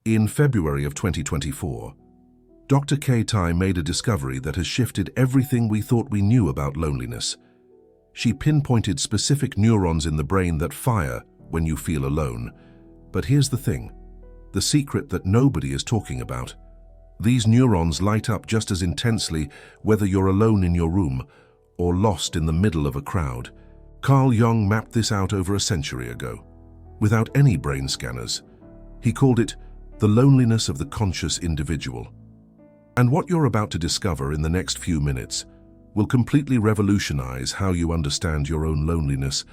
In February of 2024, Dr. K. Tai made a discovery that has shifted everything we thought we knew about loneliness. She pinpointed specific neurons in the brain that fire when you feel alone. But here's the thing, the secret that nobody is talking about. These neurons light up just as intensely whether you're alone in your room or lost in the middle of a crowd. Carl Jung mapped this out over a century ago, without any brain scanners. He called it the loneliness of the conscious individual. And what you're about to discover in the next few minutes will completely revolutionize how you understand your own loneliness.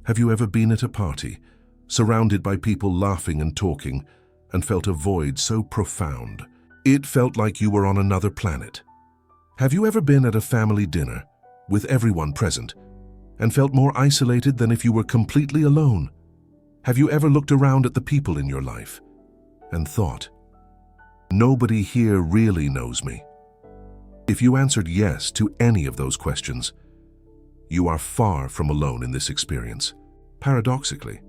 Have you ever been at a party, surrounded by people laughing and talking, and felt a void so profound it felt like you were on another planet? Have you ever been at a family dinner, with everyone present, and felt more isolated than if you were completely alone? Have you ever looked around at the people in your life and thought, nobody here really knows me? If you answered yes to any of those questions, you are far from alone in this experience. Paradoxically,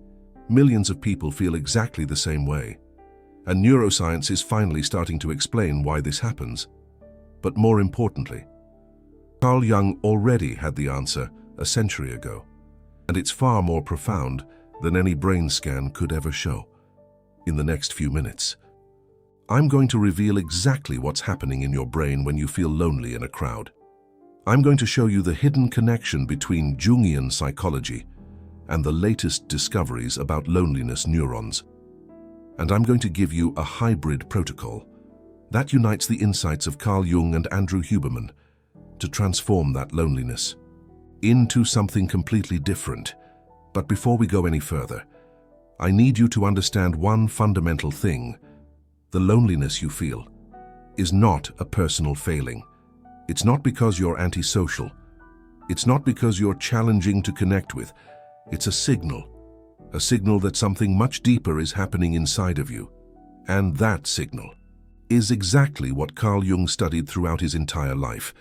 millions of people feel exactly the same way, and neuroscience is finally starting to explain why this happens. But more importantly, Carl Jung already had the answer a century ago, and it's far more profound than any brain scan could ever show. In the next few minutes, I'm going to reveal exactly what's happening in your brain when you feel lonely in a crowd. I'm going to show you the hidden connection between Jungian psychology and the latest discoveries about loneliness neurons. And I'm going to give you a hybrid protocol that unites the insights of Carl Jung and Andrew Huberman to transform that loneliness into something completely different. But before we go any further, I need you to understand one fundamental thing. The loneliness you feel is not a personal failing. It's not because you're antisocial. It's not because you're challenging to connect with. It's a signal that something much deeper is happening inside of you. And that signal is exactly what Carl Jung studied throughout his entire life.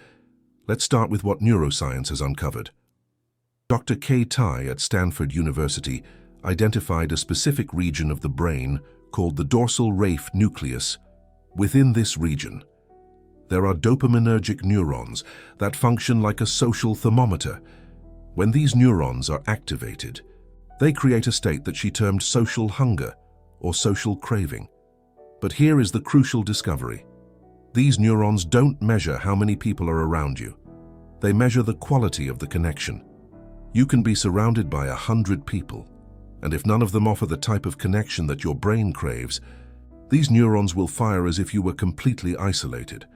Let's start with what neuroscience has uncovered. Dr. K. Tai at Stanford University identified a specific region of the brain called the dorsal raphe nucleus. Within this region, there are dopaminergic neurons that function like a social thermometer. When these neurons are activated, they create a state that she termed social hunger or social craving. But here is the crucial discovery. These neurons don't measure how many people are around you. They measure the quality of the connection. You can be surrounded by 100 people, and if none of them offer the type of connection that your brain craves, these neurons will fire as if you were completely isolated.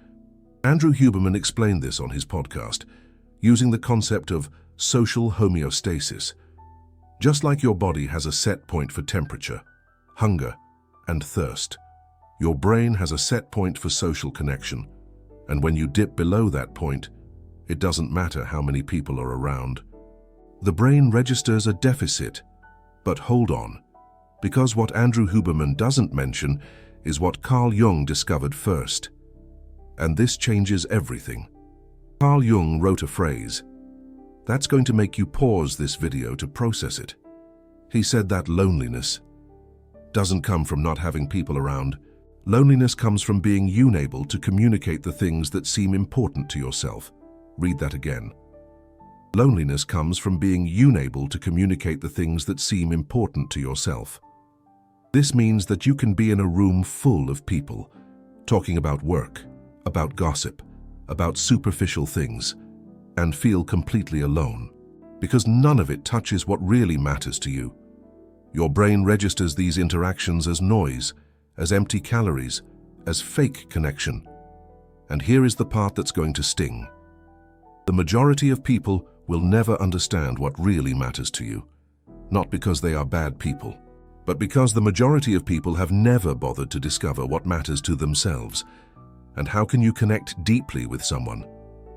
Andrew Huberman explained this on his podcast, using the concept of social homeostasis. Just like your body has a set point for temperature, hunger, and thirst, your brain has a set point for social connection, and when you dip below that point, it doesn't matter how many people are around. The brain registers a deficit. But hold on, because what Andrew Huberman doesn't mention is what Carl Jung discovered first. And this changes everything. Carl Jung wrote a phrase that's going to make you pause this video to process it. He said that loneliness doesn't come from not having people around. Loneliness comes from being unable to communicate the things that seem important to yourself. Read that again. Loneliness comes from being unable to communicate the things that seem important to yourself. This means that you can be in a room full of people, talking about work, about gossip, about superficial things, and feel completely alone, because none of it touches what really matters to you. Your brain registers these interactions as noise, as empty calories, as fake connection. And here is the part that's going to sting. The majority of people will never understand what really matters to you, not because they are bad people, but because the majority of people have never bothered to discover what matters to themselves. And how can you connect deeply with someone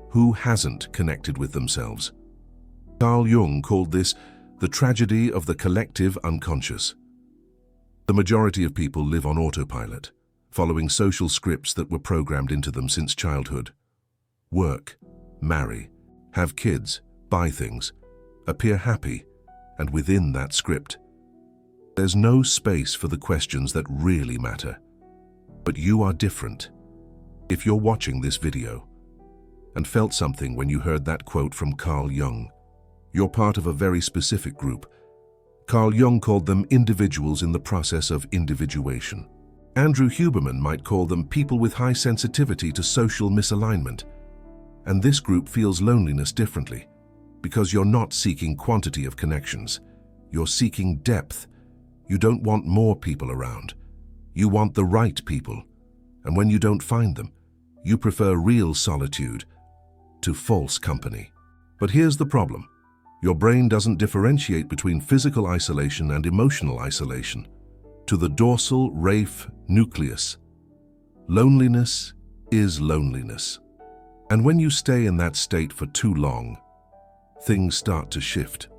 who hasn't connected with themselves? Carl Jung called this the tragedy of the collective unconscious. The majority of people live on autopilot, following social scripts that were programmed into them since childhood. Work, marry, have kids, buy things, appear happy, and within that script, there's no space for the questions that really matter. But you are different. If you're watching this video and felt something when you heard that quote from Carl Jung, you're part of a very specific group. Carl Jung called them individuals in the process of individuation. Andrew Huberman might call them people with high sensitivity to social misalignment. And this group feels loneliness differently, because you're not seeking quantity of connections. You're seeking depth. You don't want more people around. You want the right people. And when you don't find them, you prefer real solitude to false company. But here's the problem. Your brain doesn't differentiate between physical isolation and emotional isolation. To the dorsal raphe nucleus, loneliness is loneliness. And when you stay in that state for too long, things start to shift.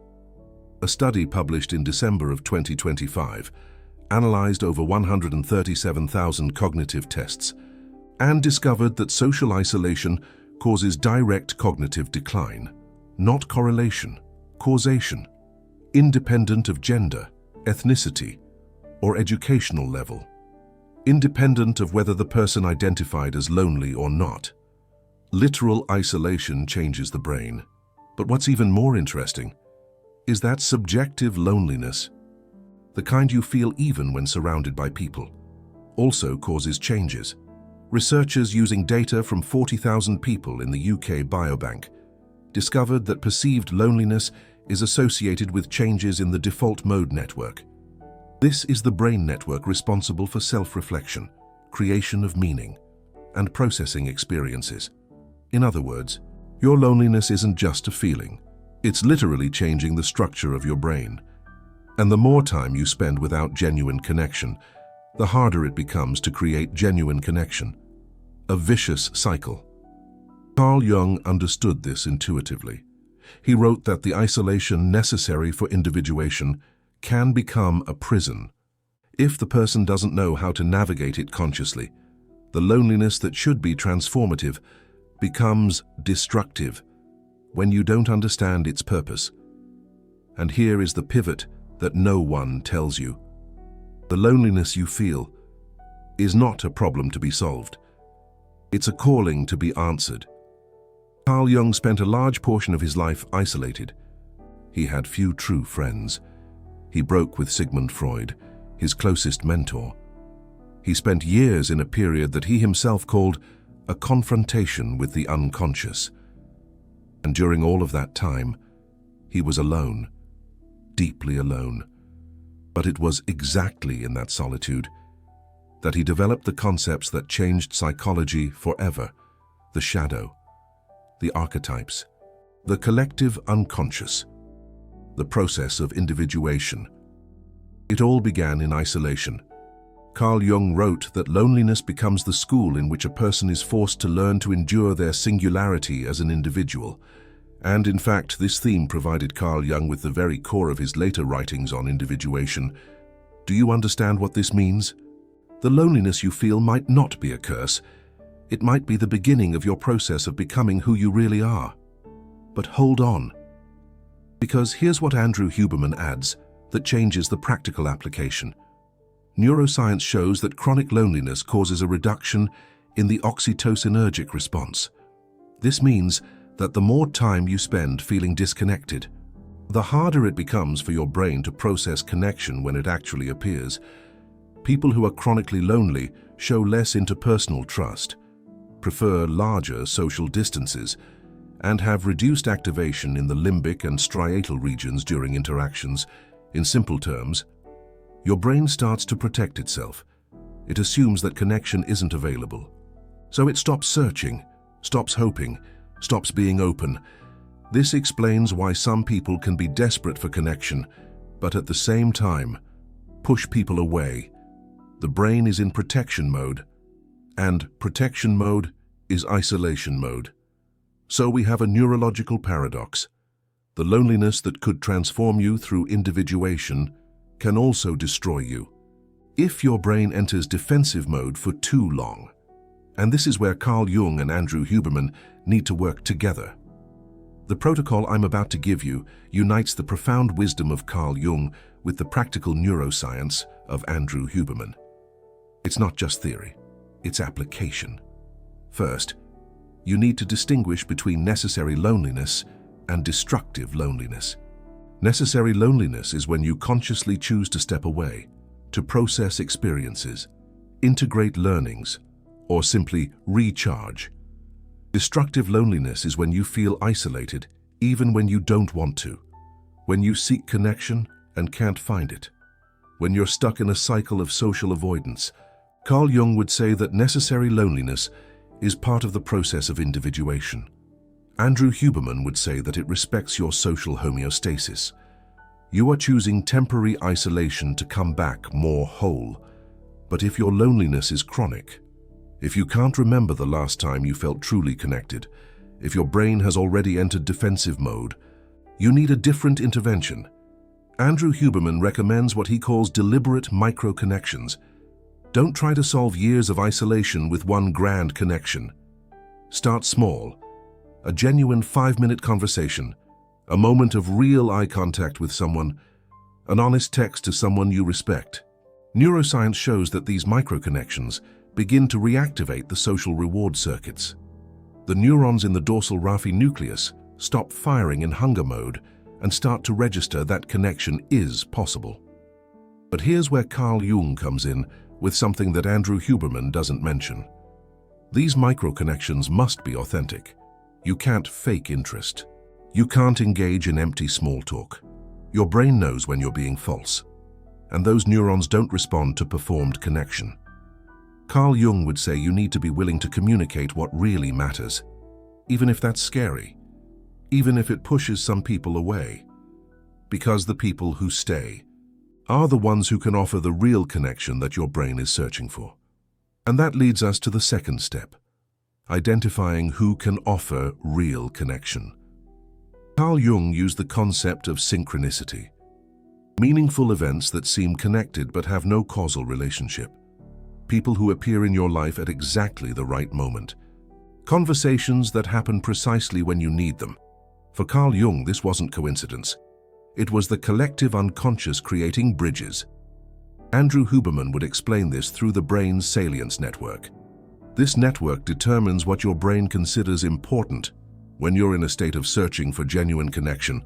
A study published in December of 2025 analyzed over 137,000 cognitive tests and discovered that social isolation causes direct cognitive decline, not correlation, causation, independent of gender, ethnicity, or educational level, independent of whether the person identified as lonely or not. Literal isolation changes the brain. But what's even more interesting is that subjective loneliness, the kind you feel even when surrounded by people, also causes changes. Researchers using data from 40,000 people in the UK Biobank discovered that perceived loneliness is associated with changes in the default mode network. This is the brain network responsible for self-reflection, creation of meaning, and processing experiences. In other words, your loneliness isn't just a feeling. It's literally changing the structure of your brain. And the more time you spend without genuine connection, the harder it becomes to create genuine connection. A vicious cycle. Carl Jung understood this intuitively. He wrote that the isolation necessary for individuation can become a prison. If the person doesn't know how to navigate it consciously, the loneliness that should be transformative becomes destructive when you don't understand its purpose. And here is the pivot that no one tells you. The loneliness you feel is not a problem to be solved. It's a calling to be answered. Carl Jung spent a large portion of his life isolated. He had few true friends. He broke with Sigmund Freud, his closest mentor. He spent years in a period that he himself called a confrontation with the unconscious. And during all of that time, he was alone, deeply alone. But it was exactly in that solitude that he developed the concepts that changed psychology forever: the shadow, the archetypes, the collective unconscious, the process of individuation. It all began in isolation. Carl Jung wrote that loneliness becomes the school in which a person is forced to learn to endure their singularity as an individual. And in fact, this theme provided Carl Jung with the very core of his later writings on individuation. Do you understand what this means? The loneliness you feel might not be a curse. It might be the beginning of your process of becoming who you really are. But hold on. Because here's what Andrew Huberman adds that changes the practical application. Neuroscience shows that chronic loneliness causes a reduction in the oxytocinergic response. This means that the more time you spend feeling disconnected, the harder it becomes for your brain to process connection when it actually appears. People who are chronically lonely show less interpersonal trust, prefer larger social distances, and have reduced activation in the limbic and striatal regions during interactions. In simple terms, your brain starts to protect itself. It assumes that connection isn't available. So it stops searching, stops hoping, stops being open. This explains why some people can be desperate for connection, but at the same time, push people away. The brain is in protection mode, and protection mode is isolation mode. So we have a neurological paradox. The loneliness that could transform you through individuation can also destroy you if your brain enters defensive mode for too long. And this is where Carl Jung and Andrew Huberman need to work together. The protocol I'm about to give you unites the profound wisdom of Carl Jung with the practical neuroscience of Andrew Huberman. It's not just theory. its application. First, you need to distinguish between necessary loneliness and destructive loneliness. Necessary loneliness is when you consciously choose to step away, to process experiences, integrate learnings, or simply recharge. Destructive loneliness is when you feel isolated, even when you don't want to, when you seek connection and can't find it, when you're stuck in a cycle of social avoidance. Carl Jung would say that necessary loneliness is part of the process of individuation. Andrew Huberman would say that it respects your social homeostasis. You are choosing temporary isolation to come back more whole. But if your loneliness is chronic, if you can't remember the last time you felt truly connected, if your brain has already entered defensive mode, you need a different intervention. Andrew Huberman recommends what he calls deliberate micro-connections. Don't try to solve years of isolation with one grand connection. Start small. A genuine 5-minute conversation, a moment of real eye contact with someone, an honest text to someone you respect. Neuroscience shows that these micro-connections begin to reactivate the social reward circuits. The neurons in the dorsal raphe nucleus stop firing in hunger mode and start to register that connection is possible. But here's where Carl Jung comes in with something that Andrew Huberman doesn't mention. These micro-connections must be authentic. You can't fake interest. You can't engage in empty small talk. Your brain knows when you're being false, and those neurons don't respond to performed connection. Carl Jung would say you need to be willing to communicate what really matters, even if that's scary, even if it pushes some people away, because the people who stay are the ones who can offer the real connection that your brain is searching for. And that leads us to the second step, identifying who can offer real connection. Carl Jung used the concept of synchronicity, meaningful events that seem connected but have no causal relationship. People who appear in your life at exactly the right moment. Conversations that happen precisely when you need them. For Carl Jung, this wasn't coincidence. It was the collective unconscious creating bridges. Andrew Huberman would explain this through the brain's salience network. This network determines what your brain considers important. When you're in a state of searching for genuine connection,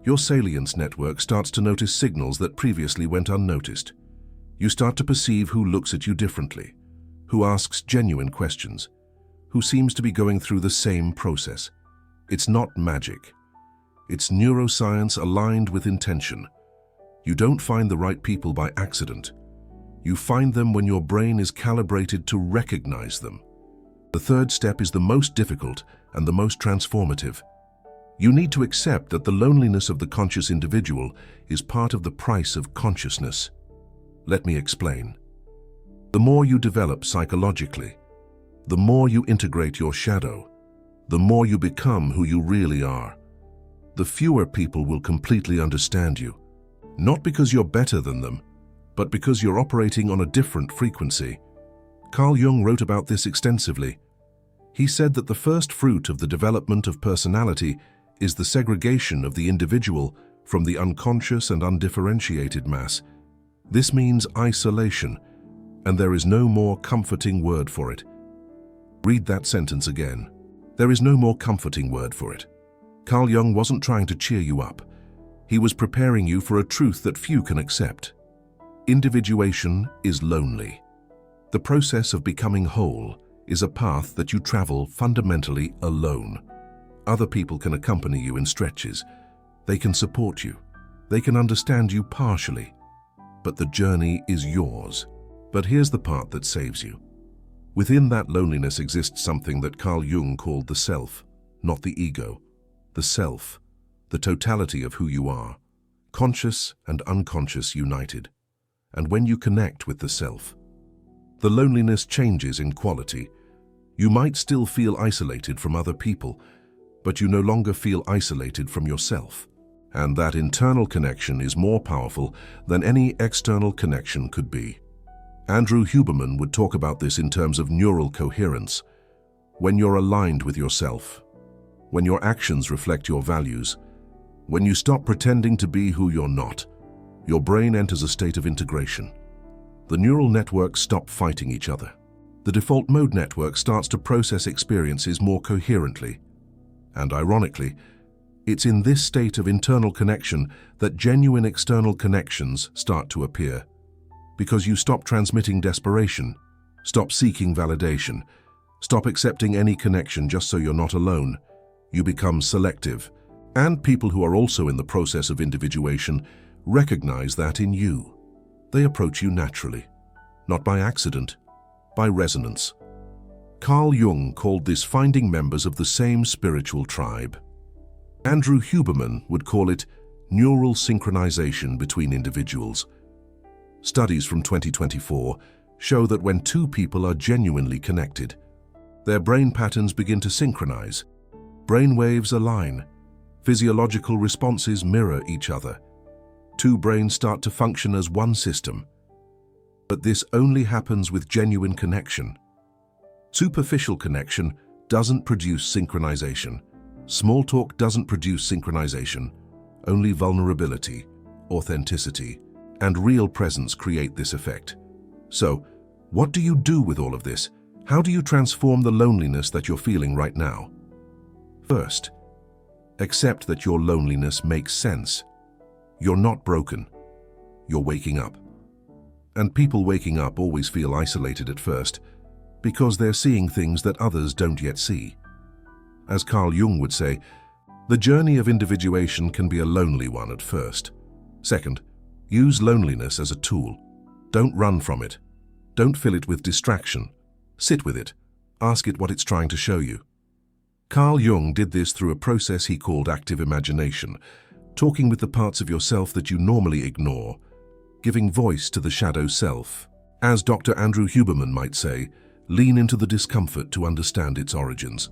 your salience network starts to notice signals that previously went unnoticed. You start to perceive who looks at you differently, who asks genuine questions, who seems to be going through the same process. It's not magic. It's neuroscience aligned with intention. You don't find the right people by accident. You find them when your brain is calibrated to recognize them. The third step is the most difficult and the most transformative. You need to accept that the loneliness of the conscious individual is part of the price of consciousness. Let me explain. The more you develop psychologically, the more you integrate your shadow, the more you become who you really are. The fewer people will completely understand you, not because you're better than them, but because you're operating on a different frequency. Carl Jung wrote about this extensively. He said that the first fruit of the development of personality is the segregation of the individual from the unconscious and undifferentiated mass. This means isolation, and there is no more comforting word for it. Read that sentence again. There is no more comforting word for it. Carl Jung wasn't trying to cheer you up. He was preparing you for a truth that few can accept. Individuation is lonely. The process of becoming whole is a path that you travel fundamentally alone. Other people can accompany you in stretches. They can support you. They can understand you partially. But the journey is yours. But here's the part that saves you. Within that loneliness exists something that Carl Jung called the self, not the ego. The self, the totality of who you are, conscious and unconscious united. And when you connect with the self, the loneliness changes in quality. You might still feel isolated from other people, but you no longer feel isolated from yourself. And that internal connection is more powerful than any external connection could be. Andrew Huberman would talk about this in terms of neural coherence. When you're aligned with yourself, when your actions reflect your values, when you stop pretending to be who you're not, your brain enters a state of integration. The neural networks stop fighting each other. The the default mode network starts to process experiences more coherently. And ironically, it's in this state of internal connection that genuine external connections start to appear. Because you stop transmitting desperation, stop seeking validation, stop accepting any connection just so you're not alone. You become selective. And people who are also in the process of individuation recognize that in you. They approach you naturally, not by accident, by resonance. Carl Jung called this finding members of the same spiritual tribe. Andrew Huberman would call it neural synchronization between individuals. Studies from 2024 show that when two people are genuinely connected, their brain patterns begin to synchronize. Brain waves align. Physiological responses mirror each other. Two brains start to function as one system. But this only happens with genuine connection. Superficial connection doesn't produce synchronization. Small talk doesn't produce synchronization. Only vulnerability, authenticity, and real presence create this effect. So, what do you do with all of this? How do you transform the loneliness that you're feeling right now? First, accept that your loneliness makes sense. You're not broken. You're waking up. And people waking up always feel isolated at first because they're seeing things that others don't yet see. As Carl Jung would say, the journey of individuation can be a lonely one at first. Second, use loneliness as a tool. Don't run from it. Don't fill it with distraction. Sit with it. Ask it what it's trying to show you. Carl Jung did this through a process he called active imagination, talking with the parts of yourself that you normally ignore, giving voice to the shadow self. As Dr. Andrew Huberman might say, lean into the discomfort to understand its origins.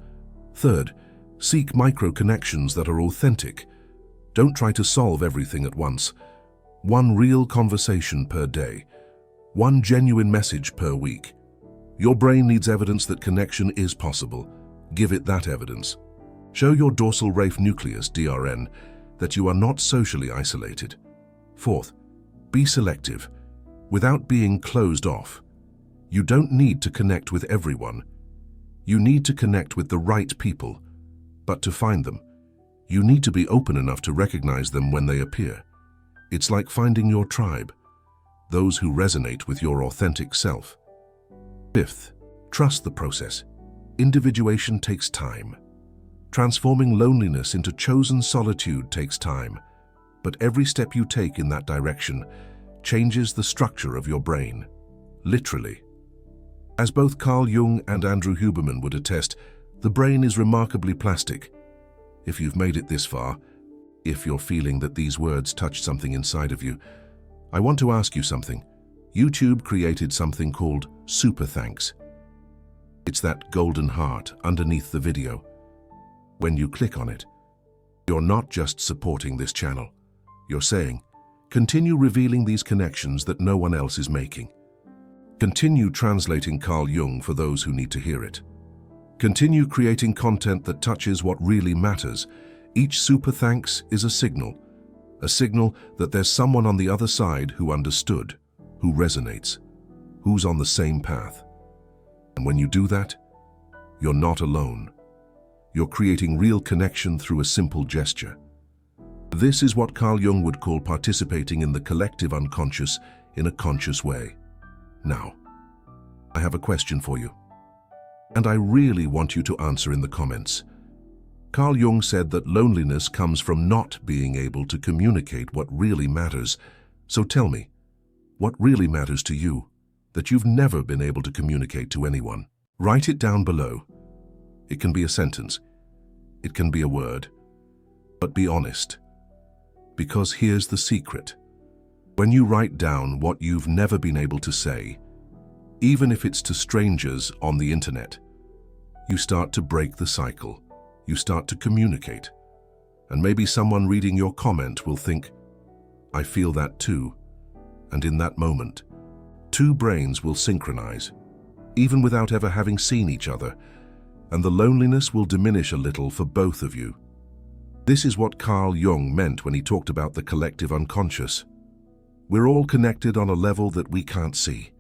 Third, seek micro-connections that are authentic. Don't try to solve everything at once. One real conversation per day. One genuine message per week. Your brain needs evidence that connection is possible. Give it that evidence. Show your dorsal raphe nucleus, DRN, that you are not socially isolated. Fourth, be selective, without being closed off. You don't need to connect with everyone. You need to connect with the right people. But to find them, you need to be open enough to recognize them when they appear. It's like finding your tribe, those who resonate with your authentic self. Fifth, trust the process. Individuation takes time. Transforming loneliness into chosen solitude takes time, but every step you take in that direction changes the structure of your brain, literally. As both Carl Jung and Andrew Huberman would attest, the brain is remarkably plastic. If you've made it this far, if you're feeling that these words touch something inside of you, I want to ask you something. YouTube created something called Super Thanks. It's that golden heart underneath the video. When you click on it, you're not just supporting this channel. You're saying, continue revealing these connections that no one else is making. Continue translating Carl Jung for those who need to hear it. Continue creating content that touches what really matters. Each super thanks is a signal that there's someone on the other side who understood, who resonates, who's on the same path. And when you do that, you're not alone. You're creating real connection through a simple gesture. This is what Carl Jung would call participating in the collective unconscious in a conscious way. Now, I have a question for you, and I really want you to answer in the comments. Carl Jung said that loneliness comes from not being able to communicate what really matters. So tell me, what really matters to you that you've never been able to communicate to anyone? Write it down below. It can be a sentence. It can be a word. But be honest. Because here's the secret. When you write down what you've never been able to say, even if it's to strangers on the internet, you start to break the cycle. You start to communicate. And maybe someone reading your comment will think, I feel that too. And in that moment, two brains will synchronize, even without ever having seen each other, and the loneliness will diminish a little for both of you. This is what Carl Jung meant when he talked about the collective unconscious. We're all connected on a level that we can't see.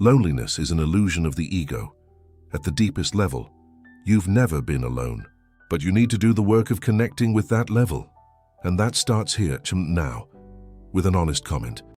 Loneliness is an illusion of the ego. At the deepest level, you've never been alone. But you need to do the work of connecting with that level. And that starts here, now, with an honest comment.